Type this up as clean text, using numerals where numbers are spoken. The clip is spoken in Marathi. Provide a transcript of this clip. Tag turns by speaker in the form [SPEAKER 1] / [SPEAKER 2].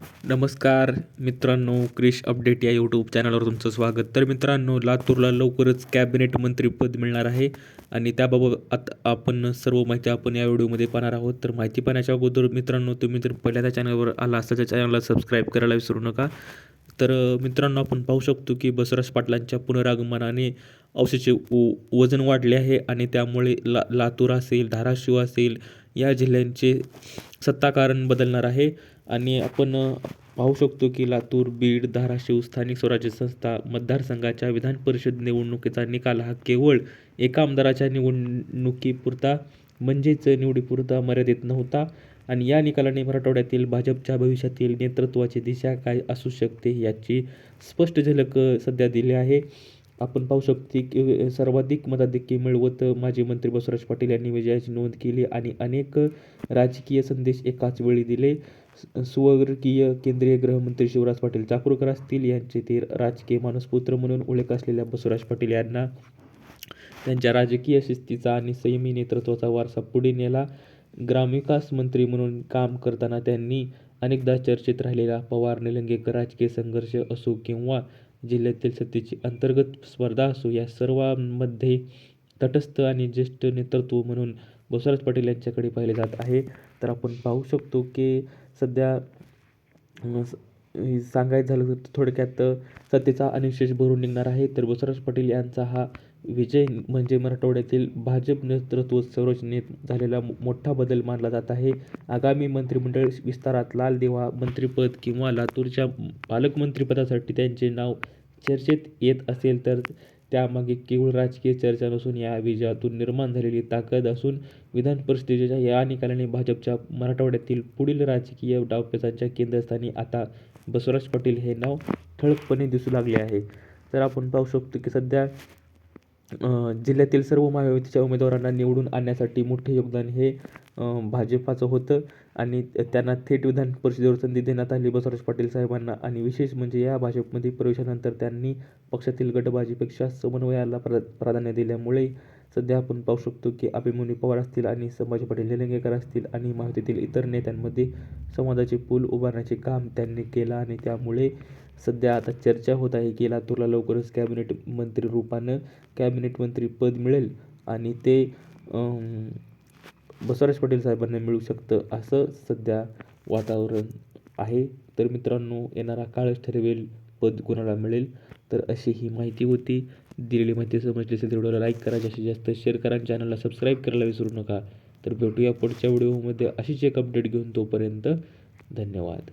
[SPEAKER 1] नमस्कार मित्रांनो, क्रिश अपडेट या यूट्यूब चॅनलवर तुमचं स्वागत. तर मित्रांनो, लातूरला लवकरच कॅबिनेट मंत्रीपद मिळणार आहे आणि त्याबाबत आपण सर्व माहिती आपण या व्हिडिओमध्ये पाहणार आहोत. तर माहिती पाहण्याच्या अगोदर मित्रांनो, तुम्ही जर पहिल्यांदा चॅनलवर आला असाल तर चॅनलला सबस्क्राईब करायला विसरू नका. तर मित्रांनो, आपण पाहू शकतो की बसवराज पाटलांच्या पुनरागमनाने औषधाचे वजन वाढले आहे आणि त्यामुळे लातूर असेल, धाराशिव असेल या जिल्ह्यांचे सत्ताकारण बदलणार आहे. आणि आपण पाहू शकतो की लातूर, बीड, धाराशिव स्थानिक स्वराज्य संस्था मतदारसंघाच्या विधान परिषद निवडणुकीचा निकाल हा केवळ एका आमदाराच्या निवडणुकीपुरता म्हणजेच निवडीपुरता मर्यादित नव्हता आणि या निकालाने मराठवाड्यातील भाजपच्या भविष्यातील नेतृत्वाची दिशा काय असू शकते याची स्पष्ट झलक सध्या दिली आहे. आपण पाहू शकतो की सर्वाधिक मताधिक्य मिळवत माजी मंत्री बसवराज पाटील यांनी विजयाची नोंद केली आणि अनेक राजकीय संदेश एकाच वेळी दिले. स्वर्गीय केंद्रीय गृहमंत्री शिवराज पाटील चाकूरकर असतील यांचे ते राजकीय मानसपुत्र म्हणून ओळख असलेल्या बसवराज पाटील यांना त्यांच्या राजकीय शिस्तीचा आणि संयमी नेतृत्वाचा वारसा पुढे नेला. ग्रामविकास मंत्री म्हणून काम करताना त्यांनी अनेकदा चर्चेत राहिलेला पवार निलंगेकर राजकीय संघर्ष असो किंवा जिल्ह्यातील सत्तेची अंतर्गत स्पर्धा असो या सर्वांमध्ये तटस्थ आणि ज्येष्ठ नेतृत्व म्हणून बसवराज पाटील यांच्याकडे पाहिले जात आहे. तर आपण पाहू शकतो की सध्या सांगायचं झालं तर थोडक्यात सत्तेचा अनिशेष भरून निघणार आहे. तर बसवराज पाटील यांचा हा विजय म्हणजे मराठवाड्यातील भाजप नेतृत्व संरचनेत झालेला मोठा बदल मानला जात आहे. आगामी मंत्रिमंडळ विस्तारात लाल दिवा मंत्रिपद किंवा लातूरच्या पालकमंत्रीपदासाठी त्यांचे नाव चर्चेत येत असेल तर त्यामागे केवळ राजकीय चर्चा नसून या विजयातून निर्माण झालेली ताकद असून विधान परिषदेच्या या निकालाने भाजपच्या मराठवाड्यातील पुढील राजकीय डावपेचांच्या केंद्रस्थानी आता बसवराज पाटील हे नाव ठळकपणे दिसू लागले आहे. तर आपण पाहू शकतो की सध्या जिल्ह्यातील सर्व महायुतीच्या उमेदवारांना निवडून आणण्यासाठी मोठे योगदान हे भाजपाचं होतं आणि त्यांना थेट विधान परिषदेवर संधी देण्यात आली बसवराज पाटील साहेबांना. आणि विशेष म्हणजे या भाजपमध्ये प्रवेशानंतर त्यांनी पक्षातील गटबाजीपेक्षा समन्वयाला प्राधान्य दिल्यामुळे सध्या आपण पाहू शकतो की अभिमन्यू पवार असतील आणि संभाजी पाटील निलंगेकर असतील आणि महायुतीतील इतर नेत्यांमध्ये संवादाचे पूल उभारण्याचे काम त्यांनी केलं आणि त्यामुळे सध्या आता चर्चा होत आहे की लातूरला लवकरच कॅबिनेट मंत्री रूपानं कॅबिनेट मंत्रीपद मिळेल आणि ते बसवराज पाटील साहेबांना मिळू शकतं असं सध्या वातावरण आहे. तर मित्रांनो, येणारा काळच ठरवेल पद कोणाला मिळेल. तर अशी ही माहिती होती. दिलेली माहिती समजली असेल तर व्हिडिओला लाईक करा, जास्तीत जास्त शेअर करा आणि चॅनलला सबस्क्राईब करायला विसरू नका. तर भेटूया पुढच्या व्हिडिओमध्ये अशीच एक अपडेट घेऊन. तोपर्यंत धन्यवाद.